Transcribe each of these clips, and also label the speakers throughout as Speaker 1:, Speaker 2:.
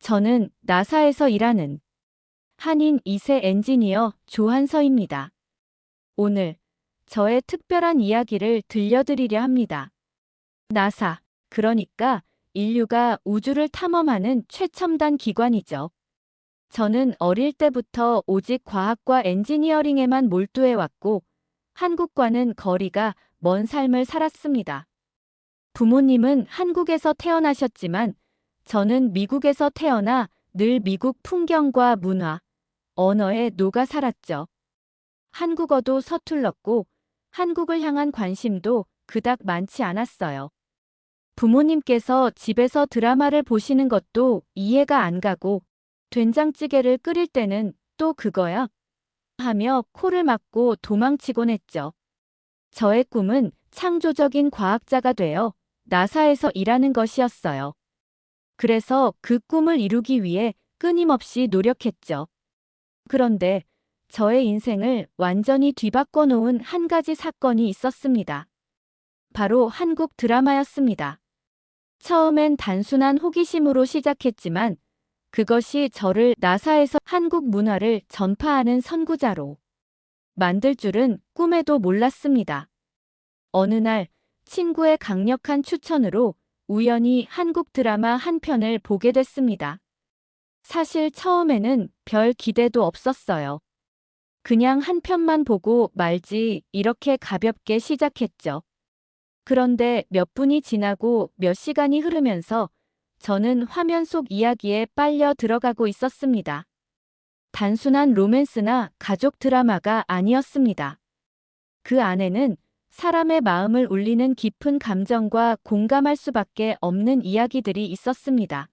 Speaker 1: 저는 나사에서 일하는 한인 2세 엔지니어 조한서입니다. 오늘 저의 특별한 이야기를 들려드리려 합니다. 나사, 그러니까 인류가 우주를 탐험하는 최첨단 기관이죠. 저는 어릴 때부터 오직 과학과 엔지니어링에만 몰두해왔고 한국과는 거리가 먼 삶을 살았습니다. 부모님은 한국에서 태어나셨지만 저는 미국에서 태어나 늘 미국 풍경과 문화, 언어에 녹아 살았죠. 한국어도 서툴렀고 한국을 향한 관심도 그닥 많지 않았어요. 부모님께서 집에서 드라마를 보시는 것도 이해가 안 가고 된장찌개를 끓일 때는 또 그거야? 하며 코를 막고 도망치곤 했죠. 저의 꿈은 창조적인 과학자가 되어 나사에서 일하는 것이었어요. 그래서 그 꿈을 이루기 위해 끊임없이 노력했죠. 그런데 저의 인생을 완전히 뒤바꿔 놓은 한 가지 사건이 있었습니다. 바로 한국 드라마였습니다. 처음엔 단순한 호기심으로 시작했지만 그것이 저를 나사에서 한국 문화를 전파하는 선구자로 만들 줄은 꿈에도 몰랐습니다. 어느 날 친구의 강력한 추천으로 우연히 한국 드라마 한 편을 보게 됐습니다. 사실 처음에는 별 기대도 없었어요. 그냥 한 편만 보고 말지 이렇게 가볍게 시작했죠. 그런데 몇 분이 지나고 몇 시간이 흐르면서 저는 화면 속 이야기에 빨려 들어가고 있었습니다. 단순한 로맨스나 가족 드라마가 아니었습니다. 그 안에는 사람의 마음을 울리는 깊은 감정과 공감할 수밖에 없는 이야기들이 있었습니다.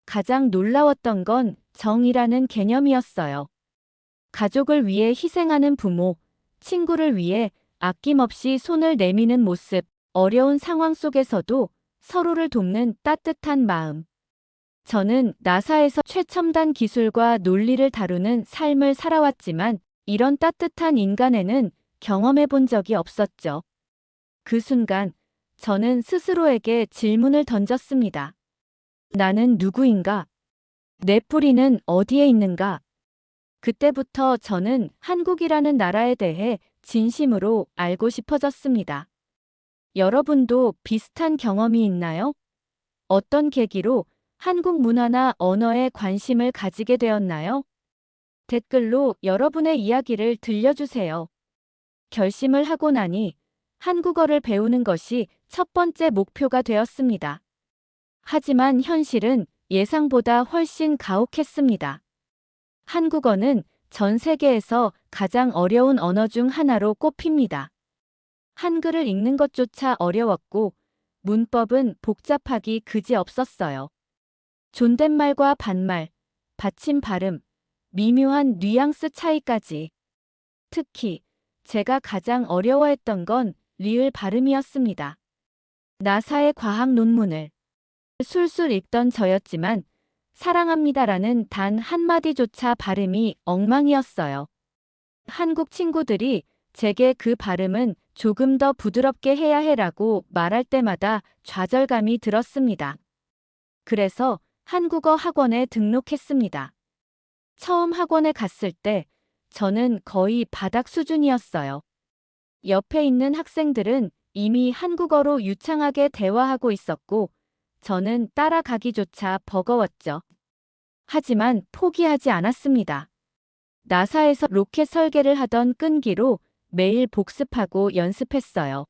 Speaker 1: 가장 놀라웠던 건 정이라는 개념이었어요. 가족을 위해 희생하는 부모, 친구를 위해 아낌없이 손을 내미는 모습, 어려운 상황 속에서도 서로를 돕는 따뜻한 마음. 저는 나사에서 최첨단 기술과 논리를 다루는 삶을 살아왔지만 이런 따뜻한 인간에는 경험해 본 적이 없었죠. 그 순간 저는 스스로에게 질문을 던졌습니다. 나는 누구인가? 내 뿌리는 어디에 있는가? 그때부터 저는 한국이라는 나라에 대해 진심으로 알고 싶어졌습니다. 여러분도 비슷한 경험이 있나요? 어떤 계기로 한국 문화나 언어에 관심을 가지게 되었나요? 댓글로 여러분의 이야기를 들려주세요. 결심을 하고 나니 한국어를 배우는 것이 첫 번째 목표가 되었습니다. 하지만 현실은 예상보다 훨씬 가혹했습니다. 한국어는 전 세계에서 가장 어려운 언어 중 하나로 꼽힙니다. 한글을 읽는 것조차 어려웠고 문법은 복잡하기 그지없었어요. 존댓말과 반말, 받침 발음, 미묘한 뉘앙스 차이까지. 특히 제가 가장 어려워했던 건 리을 발음이었습니다. 나사의 과학 논문을 술술 읽던 저였지만 사랑합니다라는 단 한마디조차 발음이 엉망이었어요. 한국 친구들이 제게 그 발음은 조금 더 부드럽게 해야 해라고 말할 때마다 좌절감이 들었습니다. 그래서 한국어 학원에 등록했습니다. 처음 학원에 갔을 때 저는 거의 바닥 수준이었어요. 옆에 있는 학생들은 이미 한국어로 유창하게 대화하고 있었고 저는 따라가기조차 버거웠죠. 하지만 포기하지 않았습니다. 나사에서 로켓 설계를 하던 끈기로 매일 복습하고 연습했어요.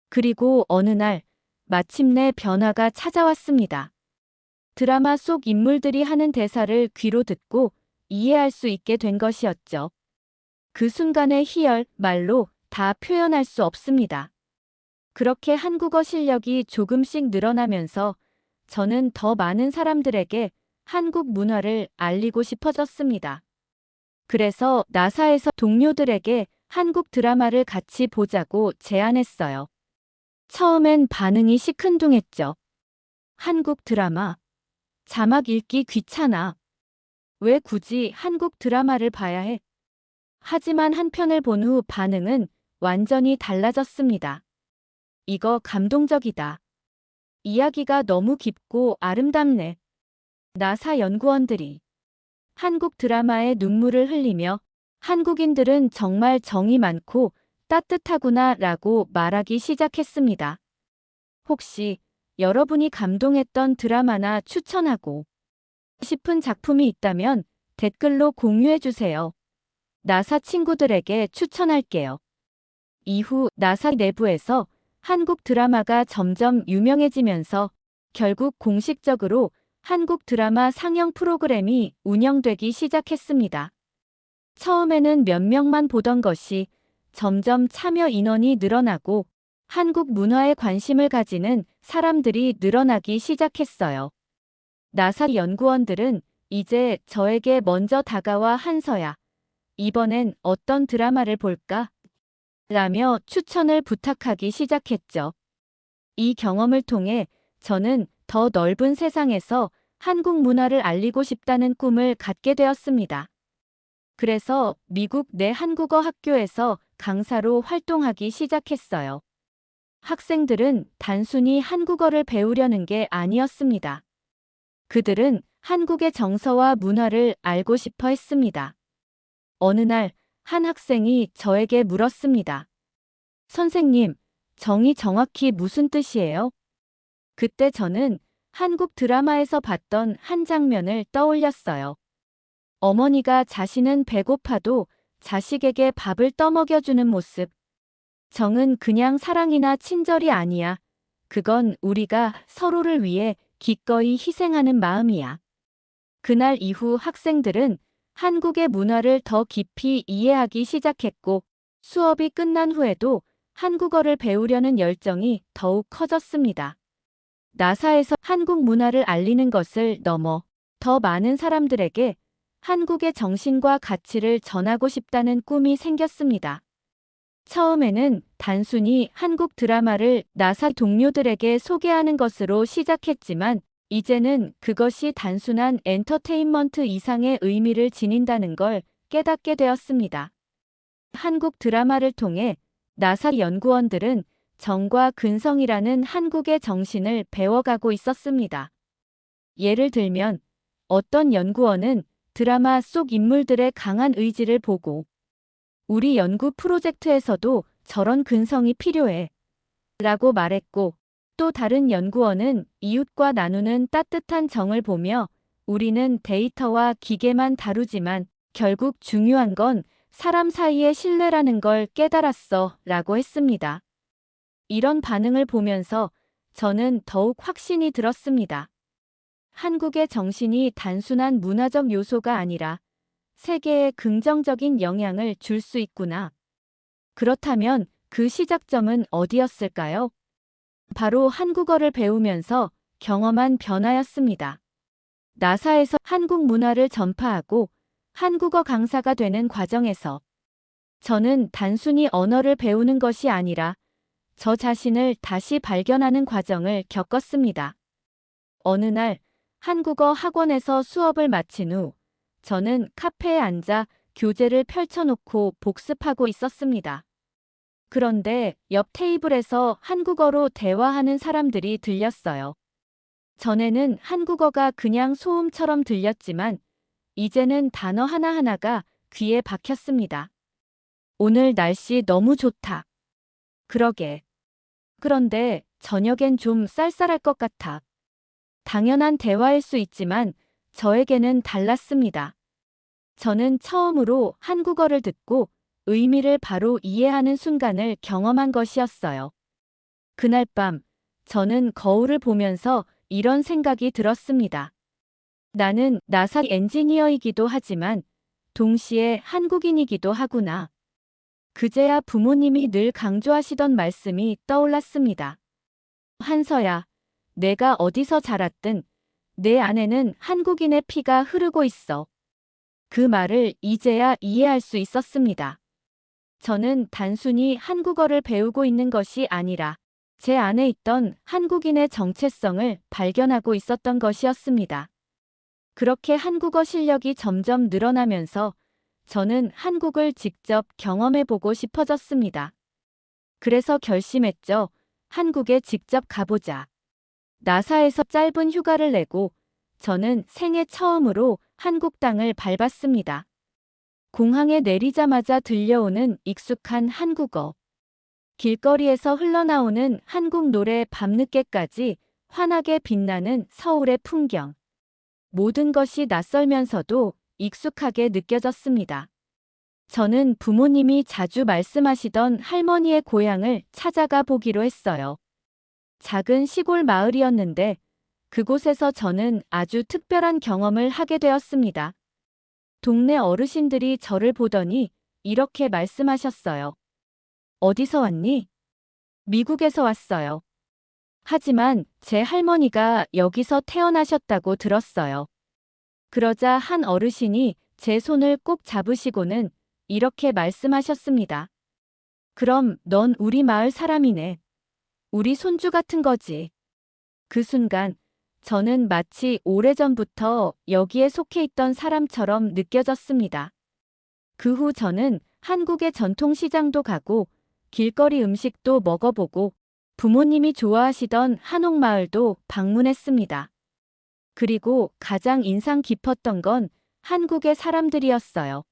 Speaker 1: 그리고 어느 날 마침내 변화가 찾아왔습니다. 드라마 속 인물들이 하는 대사를 귀로 듣고 이해할 수 있게 된 것이었죠. 그 순간의 희열, 말로 다 표현할 수 없습니다. 그렇게 한국어 실력이 조금씩 늘어나면서 저는 더 많은 사람들에게 한국 문화를 알리고 싶어졌습니다. 그래서 나사에서 동료들에게 한국 드라마를 같이 보자고 제안했어요. 처음엔 반응이 시큰둥했죠. 한국 드라마. 자막 읽기 귀찮아. 왜 굳이 한국 드라마를 봐야 해? 하지만 한 편을 본 후 반응은 완전히 달라졌습니다. 이거 감동적이다. 이야기가 너무 깊고 아름답네. 나사 연구원들이 한국 드라마에 눈물을 흘리며 한국인들은 정말 정이 많고 따뜻하구나 라고 말하기 시작했습니다. 혹시 여러분이 감동했던 드라마나 추천하고 싶은 작품이 있다면 댓글로 공유해주세요. 나사 친구들에게 추천할게요. 이후 나사 내부에서 한국 드라마가 점점 유명해지면서 결국 공식적으로 한국 드라마 상영 프로그램이 운영되기 시작했습니다. 처음에는 몇 명만 보던 것이 점점 참여 인원이 늘어나고 한국 문화에 관심을 가지는 사람들이 늘어나기 시작했어요. 나사 연구원들은 이제 저에게 먼저 다가와 한서야, 이번엔 어떤 드라마를 볼까? 라며 추천을 부탁하기 시작했죠. 이 경험을 통해 저는 더 넓은 세상에서 한국 문화를 알리고 싶다는 꿈을 갖게 되었습니다. 그래서 미국 내 한국어 학교에서 강사로 활동하기 시작했어요. 학생들은 단순히 한국어를 배우려는 게 아니었습니다. 그들은 한국의 정서와 문화를 알고 싶어 했습니다. 어느 날 한 학생이 저에게 물었습니다. 선생님, 정이 정확히 무슨 뜻이에요? 그때 저는 한국 드라마에서 봤던 한 장면을 떠올렸어요. 어머니가 자신은 배고파도 자식에게 밥을 떠먹여주는 모습. 정은 그냥 사랑이나 친절이 아니야. 그건 우리가 서로를 위해 기꺼이 희생하는 마음이야. 그날 이후 학생들은 한국의 문화를 더 깊이 이해하기 시작했고 수업이 끝난 후에도 한국어를 배우려는 열정이 더욱 커졌습니다. 나사에서 한국 문화를 알리는 것을 넘어 더 많은 사람들에게 한국의 정신과 가치를 전하고 싶다는 꿈이 생겼습니다. 처음에는 단순히 한국 드라마를 나사 동료들에게 소개하는 것으로 시작했지만 이제는 그것이 단순한 엔터테인먼트 이상의 의미를 지닌다는 걸 깨닫게 되었습니다. 한국 드라마를 통해 나사 연구원들은 정과 근성이라는 한국의 정신을 배워가고 있었습니다. 예를 들면 어떤 연구원은 드라마 속 인물들의 강한 의지를 보고 우리 연구 프로젝트에서도 저런 근성이 필요해 라고 말했고 또 다른 연구원은 이웃과 나누는 따뜻한 정을 보며 우리는 데이터와 기계만 다루지만 결국 중요한 건 사람 사이의 신뢰라는 걸 깨달았어 라고 했습니다. 이런 반응을 보면서 저는 더욱 확신이 들었습니다. 한국의 정신이 단순한 문화적 요소가 아니라 세계에 긍정적인 영향을 줄 수 있구나. 그렇다면 그 시작점은 어디였을까요? 바로 한국어를 배우면서 경험한 변화였습니다. 나사에서 한국 문화를 전파하고 한국어 강사가 되는 과정에서 저는 단순히 언어를 배우는 것이 아니라 저 자신을 다시 발견하는 과정을 겪었습니다. 어느 날 한국어 학원에서 수업을 마친 후 저는 카페에 앉아 교재를 펼쳐놓고 복습하고 있었습니다. 그런데 옆 테이블에서 한국어로 대화하는 사람들이 들렸어요. 전에는 한국어가 그냥 소음처럼 들렸지만 이제는 단어 하나하나가 귀에 박혔습니다. 오늘 날씨 너무 좋다. 그러게. 그런데 저녁엔 좀 쌀쌀할 것 같아. 당연한 대화일 수 있지만 저에게는 달랐습니다. 저는 처음으로 한국어를 듣고 의미를 바로 이해하는 순간을 경험한 것이었어요. 그날 밤 저는 거울을 보면서 이런 생각이 들었습니다. 나는 나사 엔지니어이기도 하지만 동시에 한국인이기도 하구나. 그제야 부모님이 늘 강조하시던 말씀이 떠올랐습니다. 한서야, 내가 어디서 자랐든 내 안에는 한국인의 피가 흐르고 있어. 그 말을 이제야 이해할 수 있었습니다. 저는 단순히 한국어를 배우고 있는 것이 아니라 제 안에 있던 한국인의 정체성을 발견하고 있었던 것이었습니다. 그렇게 한국어 실력이 점점 늘어나면서 저는 한국을 직접 경험해보고 싶어졌습니다. 그래서 결심했죠. 한국에 직접 가보자. 나사에서 짧은 휴가를 내고 저는 생애 처음으로 한국 땅을 밟았습니다. 공항에 내리자마자 들려오는 익숙한 한국어. 길거리에서 흘러나오는 한국 노래 밤늦게까지 환하게 빛나는 서울의 풍경. 모든 것이 낯설면서도 익숙하게 느껴졌습니다. 저는 부모님이 자주 말씀하시던 할머니의 고향을 찾아가 보기로 했어요. 작은 시골 마을이었는데 그곳에서 저는 아주 특별한 경험을 하게 되었습니다. 동네 어르신들이 저를 보더니 이렇게 말씀하셨어요. 어디서 왔니? 미국에서 왔어요. 하지만 제 할머니가 여기서 태어나셨다고 들었어요. 그러자 한 어르신이 제 손을 꼭 잡으시고는 이렇게 말씀하셨습니다. 그럼 넌 우리 마을 사람이네. 우리 손주 같은 거지. 그 순간 저는 마치 오래전부터 여기에 속해 있던 사람처럼 느껴졌습니다. 그 후 저는 한국의 전통시장도 가고 길거리 음식도 먹어보고 부모님이 좋아하시던 한옥마을도 방문했습니다. 그리고 가장 인상 깊었던 건 한국의 사람들이었어요.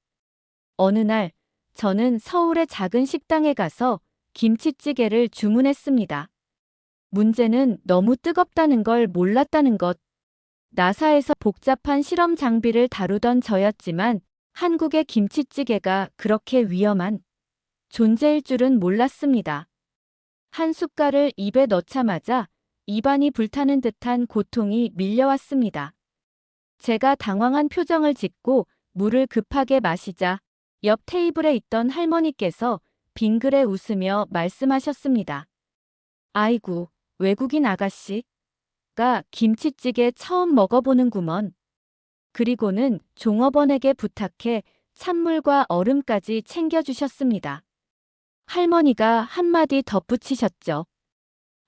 Speaker 1: 어느 날 저는 서울의 작은 식당에 가서 김치찌개를 주문했습니다. 문제는 너무 뜨겁다는 걸 몰랐다는 것. 나사에서 복잡한 실험 장비를 다루던 저였지만 한국의 김치찌개가 그렇게 위험한 존재일 줄은 몰랐습니다. 한 숟갈을 입에 넣자마자 입안이 불타는 듯한 고통이 밀려왔습니다. 제가 당황한 표정을 짓고 물을 급하게 마시자 옆 테이블에 있던 할머니께서 빙그레 웃으며 말씀하셨습니다. 아이고, 외국인 아가씨가 김치찌개 처음 먹어보는구먼. 그리고는 종업원에게 부탁해 찬물과 얼음까지 챙겨주셨습니다. 할머니가 한마디 덧붙이셨죠.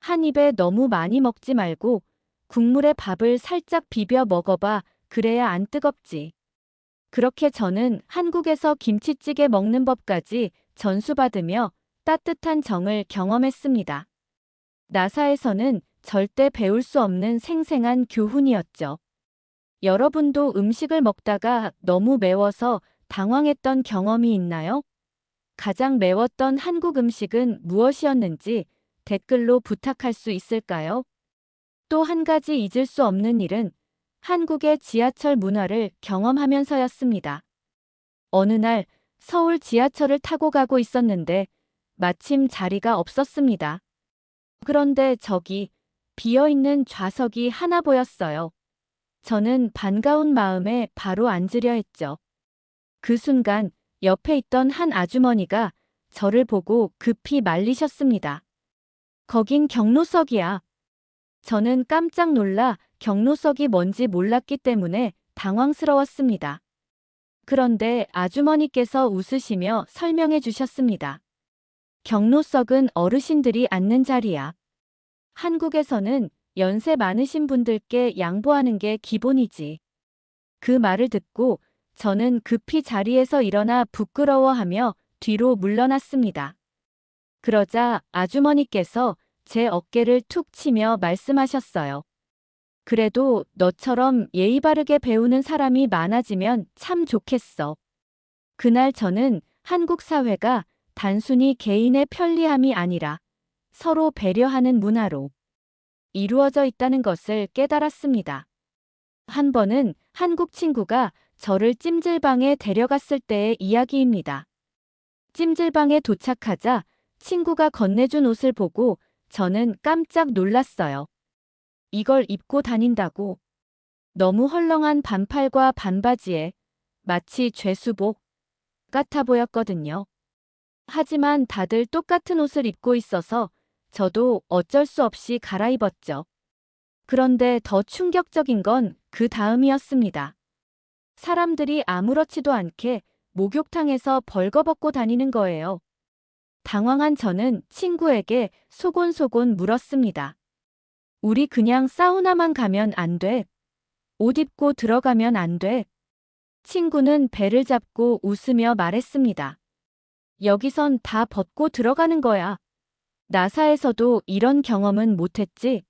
Speaker 1: 한 입에 너무 많이 먹지 말고 국물에 밥을 살짝 비벼 먹어봐. 그래야 안 뜨겁지. 그렇게 저는 한국에서 김치찌개 먹는 법까지 전수받으며 따뜻한 정을 경험했습니다. 나사에서는 절대 배울 수 없는 생생한 교훈이었죠. 여러분도 음식을 먹다가 너무 매워서 당황했던 경험이 있나요? 가장 매웠던 한국 음식은 무엇이었는지 댓글로 부탁할 수 있을까요? 또 한 가지 잊을 수 없는 일은 한국의 지하철 문화를 경험하면서였습니다. 어느 날 서울 지하철을 타고 가고 있었는데 마침 자리가 없었습니다. 그런데 저기 비어있는 좌석이 하나 보였어요. 저는 반가운 마음에 바로 앉으려 했죠. 그 순간 옆에 있던 한 아주머니가 저를 보고 급히 말리셨습니다. 거긴 경로석이야. 저는 깜짝 놀라 경로석이 뭔지 몰랐기 때문에 당황스러웠습니다. 그런데 아주머니께서 웃으시며 설명해 주셨습니다. 경로석은 어르신들이 앉는 자리야. 한국에서는 연세 많으신 분들께 양보하는 게 기본이지. 그 말을 듣고 저는 급히 자리에서 일어나 부끄러워하며 뒤로 물러났습니다. 그러자 아주머니께서 제 어깨를 툭 치며 말씀하셨어요. 그래도 너처럼 예의 바르게 배우는 사람이 많아지면 참 좋겠어. 그날 저는 한국 사회가 단순히 개인의 편리함이 아니라 서로 배려하는 문화로 이루어져 있다는 것을 깨달았습니다. 한 번은 한국 친구가 저를 찜질방에 데려갔을 때의 이야기입니다. 찜질방에 도착하자 친구가 건네준 옷을 보고 저는 깜짝 놀랐어요. 이걸 입고 다닌다고. 너무 헐렁한 반팔과 반바지에 마치 죄수복 같아 보였거든요. 하지만 다들 똑같은 옷을 입고 있어서 저도 어쩔 수 없이 갈아입었죠. 그런데 더 충격적인 건 그 다음이었습니다. 사람들이 아무렇지도 않게 목욕탕에서 벌거벗고 다니는 거예요. 당황한 저는 친구에게 소곤소곤 물었습니다. 우리 그냥 사우나만 가면 안 돼? 옷 입고 들어가면 안 돼? 친구는 배를 잡고 웃으며 말했습니다. 여기선 다 벗고 들어가는 거야. 나사에서도 이런 경험은 못했지?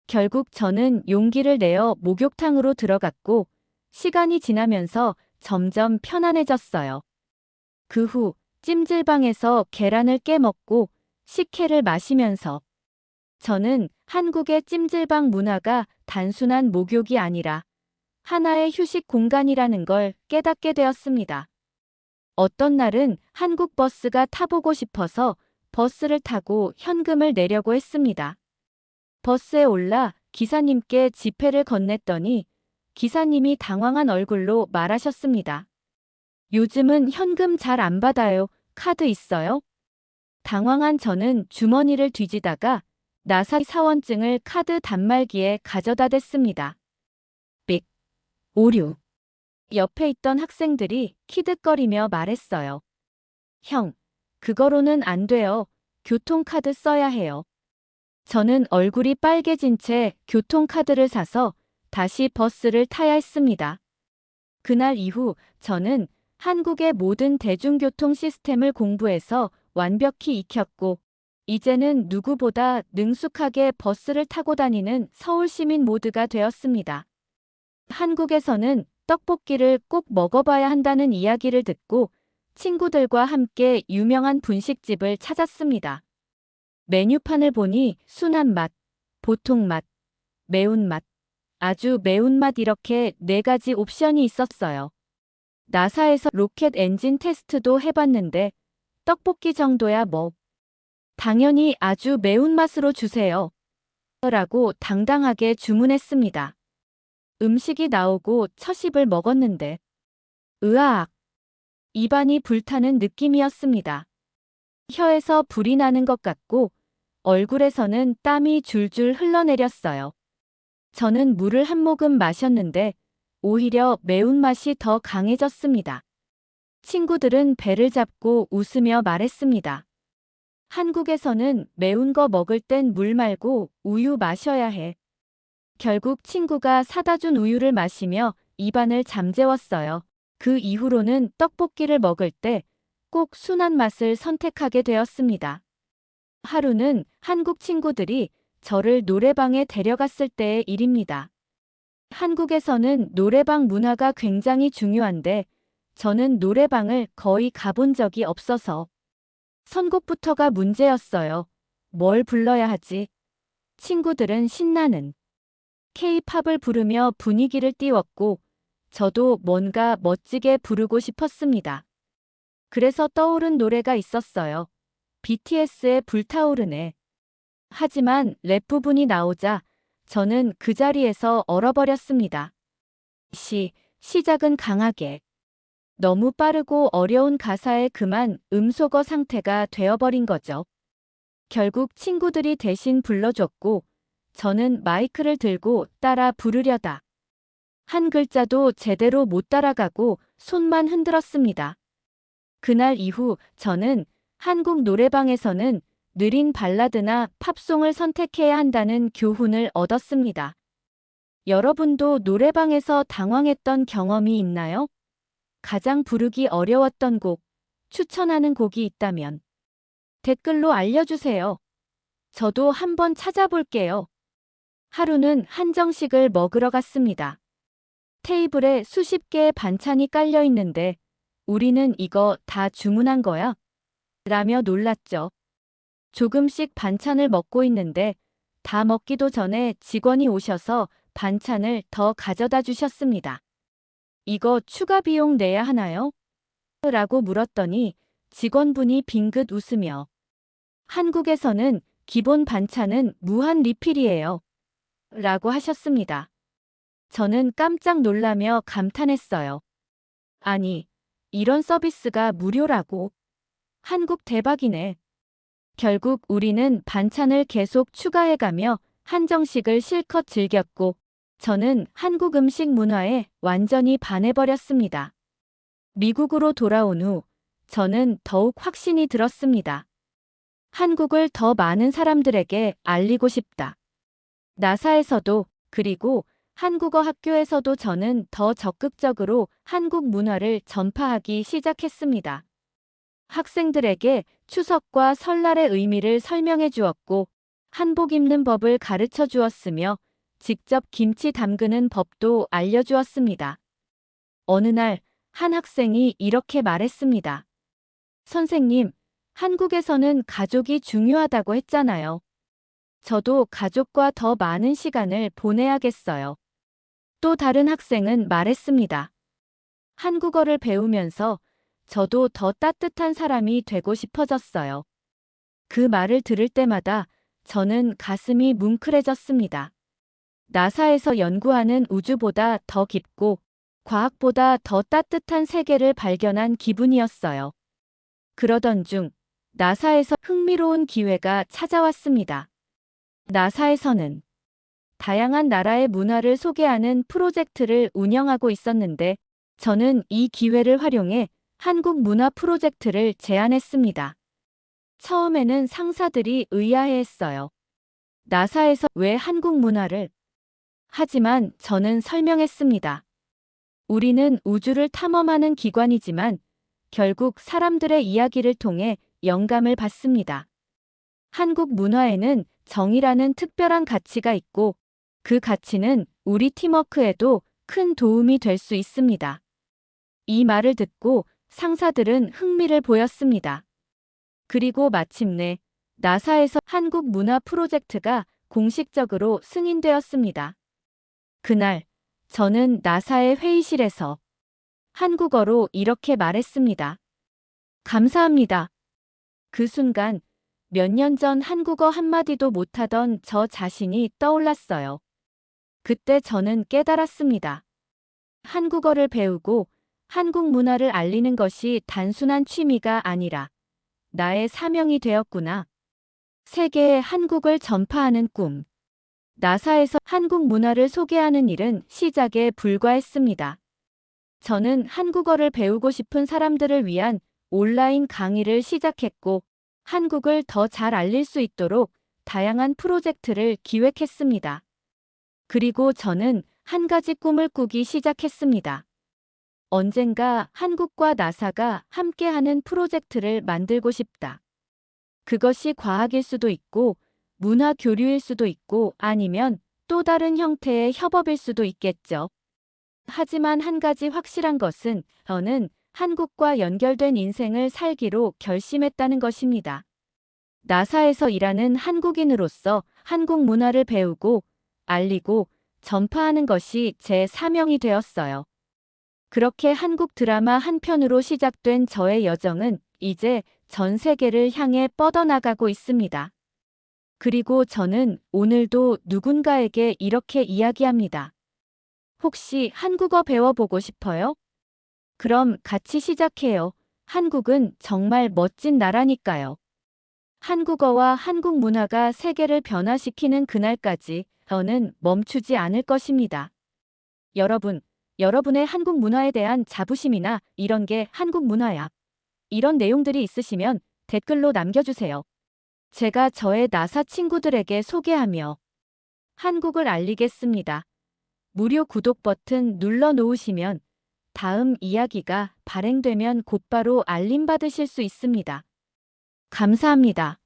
Speaker 1: 결국 저는 용기를 내어 목욕탕으로 들어갔고 시간이 지나면서 점점 편안해졌어요. 그 후 찜질방에서 계란을 깨먹고 식혜를 마시면서 저는 한국의 찜질방 문화가 단순한 목욕이 아니라 하나의 휴식 공간이라는 걸 깨닫게 되었습니다. 어떤 날은 한국 버스가 타보고 싶어서 버스를 타고 현금을 내려고 했습니다. 버스에 올라 기사님께 지폐를 건넸더니 기사님이 당황한 얼굴로 말하셨습니다. 요즘은 현금 잘 안 받아요. 카드 있어요? 당황한 저는 주머니를 뒤지다가 나사 사원증을 카드 단말기에 가져다 댔습니다. 삑. 오류. 옆에 있던 학생들이 키득거리며 말했어요. 형, 그거로는 안 돼요. 교통카드 써야 해요. 저는 얼굴이 빨개진 채 교통카드를 사서 다시 버스를 타야 했습니다. 그날 이후 저는 한국의 모든 대중교통 시스템을 공부해서 완벽히 익혔고, 이제는 누구보다 능숙하게 버스를 타고 다니는 서울 시민 모두가 되었습니다. 한국에서는 떡볶이를 꼭 먹어봐야 한다는 이야기를 듣고 친구들과 함께 유명한 분식집을 찾았습니다. 메뉴판을 보니 순한 맛, 보통 맛, 매운맛, 아주 매운맛 이렇게 4가지 옵션이 있었어요. 나사에서 로켓 엔진 테스트도 해봤는데 떡볶이 정도야 뭐. 당연히 아주 매운맛으로 주세요. 라고 당당하게 주문했습니다. 음식이 나오고 첫 입을 먹었는데 으아악! 입안이 불타는 느낌이었습니다. 혀에서 불이 나는 것 같고 얼굴에서는 땀이 줄줄 흘러내렸어요. 저는 물을 한 모금 마셨는데 오히려 매운맛이 더 강해졌습니다. 친구들은 배를 잡고 웃으며 말했습니다. 한국에서는 매운 거 먹을 땐 물 말고 우유 마셔야 해. 결국 친구가 사다 준 우유를 마시며 입안을 잠재웠어요. 그 이후로는 떡볶이를 먹을 때 꼭 순한 맛을 선택하게 되었습니다. 하루는 한국 친구들이 저를 노래방에 데려갔을 때의 일입니다. 한국에서는 노래방 문화가 굉장히 중요한데 저는 노래방을 거의 가본 적이 없어서 선곡부터가 문제였어요. 뭘 불러야 하지? 친구들은 신나는 K-팝을 부르며 분위기를 띄웠고 저도 뭔가 멋지게 부르고 싶었습니다. 그래서 떠오른 노래가 있었어요. BTS의 불타오르네. 하지만 랩 부분이 나오자 저는 그 자리에서 얼어버렸습니다. 시작은 강하게. 너무 빠르고 어려운 가사에 그만 음소거 상태가 되어버린 거죠. 결국 친구들이 대신 불러줬고 저는 마이크를 들고 따라 부르려다 한 글자도 제대로 못 따라가고 손만 흔들었습니다. 그날 이후 저는 한국 노래방에서는 느린 발라드나 팝송을 선택해야 한다는 교훈을 얻었습니다. 여러분도 노래방에서 당황했던 경험이 있나요? 가장 부르기 어려웠던 곡, 추천하는 곡이 있다면 댓글로 알려주세요. 저도 한번 찾아볼게요. 하루는 한정식을 먹으러 갔습니다. 테이블에 수십 개의 반찬이 깔려 있는데 우리는 이거 다 주문한 거야? 라며 놀랐죠. 조금씩 반찬을 먹고 있는데 다 먹기도 전에 직원이 오셔서 반찬을 더 가져다 주셨습니다. 이거 추가 비용 내야 하나요? 라고 물었더니 직원분이 빙긋 웃으며 한국에서는 기본 반찬은 무한 리필이에요. 라고 하셨습니다. 저는 깜짝 놀라며 감탄했어요. 아니, 이런 서비스가 무료라고? 한국 대박이네. 결국 우리는 반찬을 계속 추가해가며 한정식을 실컷 즐겼고 저는 한국 음식 문화에 완전히 반해버렸습니다. 미국으로 돌아온 후 저는 더욱 확신이 들었습니다. 한국을 더 많은 사람들에게 알리고 싶다. 나사에서도 그리고 한국어 학교에서도 저는 더 적극적으로 한국 문화를 전파하기 시작했습니다. 학생들에게 추석과 설날의 의미를 설명해 주었고 한복 입는 법을 가르쳐 주었으며 직접 김치 담그는 법도 알려주었습니다. 어느 날 한 학생이 이렇게 말했습니다. 선생님, 한국에서는 가족이 중요하다고 했잖아요. 저도 가족과 더 많은 시간을 보내야겠어요. 또 다른 학생은 말했습니다. 한국어를 배우면서 저도 더 따뜻한 사람이 되고 싶어졌어요. 그 말을 들을 때마다 저는 가슴이 뭉클해졌습니다. 나사에서 연구하는 우주보다 더 깊고 과학보다 더 따뜻한 세계를 발견한 기분이었어요. 그러던 중 나사에서 흥미로운 기회가 찾아왔습니다. 나사에서는 다양한 나라의 문화를 소개하는 프로젝트를 운영하고 있었는데 저는 이 기회를 활용해 한국 문화 프로젝트를 제안했습니다. 처음에는 상사들이 의아해했어요. 나사에서 왜 한국 문화를? 하지만 저는 설명했습니다. 우리는 우주를 탐험하는 기관이지만 결국 사람들의 이야기를 통해 영감을 받습니다. 한국 문화에는 정이라는 특별한 가치가 있고 그 가치는 우리 팀워크에도 큰 도움이 될 수 있습니다. 이 말을 듣고 상사들은 흥미를 보였습니다. 그리고 마침내 나사에서 한국 문화 프로젝트가 공식적으로 승인되었습니다. 그날 저는 나사의 회의실에서 한국어로 이렇게 말했습니다. 감사합니다. 그 순간 몇 년 전 한국어 한마디도 못하던 저 자신이 떠올랐어요. 그때 저는 깨달았습니다. 한국어를 배우고 한국 문화를 알리는 것이 단순한 취미가 아니라 나의 사명이 되었구나. 세계에 한국을 전파하는 꿈. 나사에서 한국 문화를 소개하는 일은 시작에 불과했습니다. 저는 한국어를 배우고 싶은 사람들을 위한 온라인 강의를 시작했고 한국을 더 잘 알릴 수 있도록 다양한 프로젝트를 기획했습니다. 그리고 저는 한 가지 꿈을 꾸기 시작했습니다. 언젠가 한국과 나사가 함께하는 프로젝트를 만들고 싶다. 그것이 과학일 수도 있고 문화 교류일 수도 있고 아니면 또 다른 형태의 협업일 수도 있겠죠. 하지만 한 가지 확실한 것은 저는 한국과 연결된 인생을 살기로 결심했다는 것입니다. 나사에서 일하는 한국인으로서 한국 문화를 배우고 알리고 전파하는 것이 제 사명이 되었어요. 그렇게 한국 드라마 한 편으로 시작된 저의 여정은 이제 전 세계를 향해 뻗어나가고 있습니다. 그리고 저는 오늘도 누군가에게 이렇게 이야기합니다. 혹시 한국어 배워보고 싶어요? 그럼 같이 시작해요. 한국은 정말 멋진 나라니까요. 한국어와 한국 문화가 세계를 변화시키는 그날까지 저는 멈추지 않을 것입니다. 여러분, 여러분의 한국 문화에 대한 자부심이나 이런 게 한국 문화야. 이런 내용들이 있으시면 댓글로 남겨주세요. 제가 저의 나사 친구들에게 소개하며 한국을 알리겠습니다. 무료 구독 버튼 눌러 놓으시면 다음 이야기가 발행되면 곧바로 알림 받으실 수 있습니다. 감사합니다.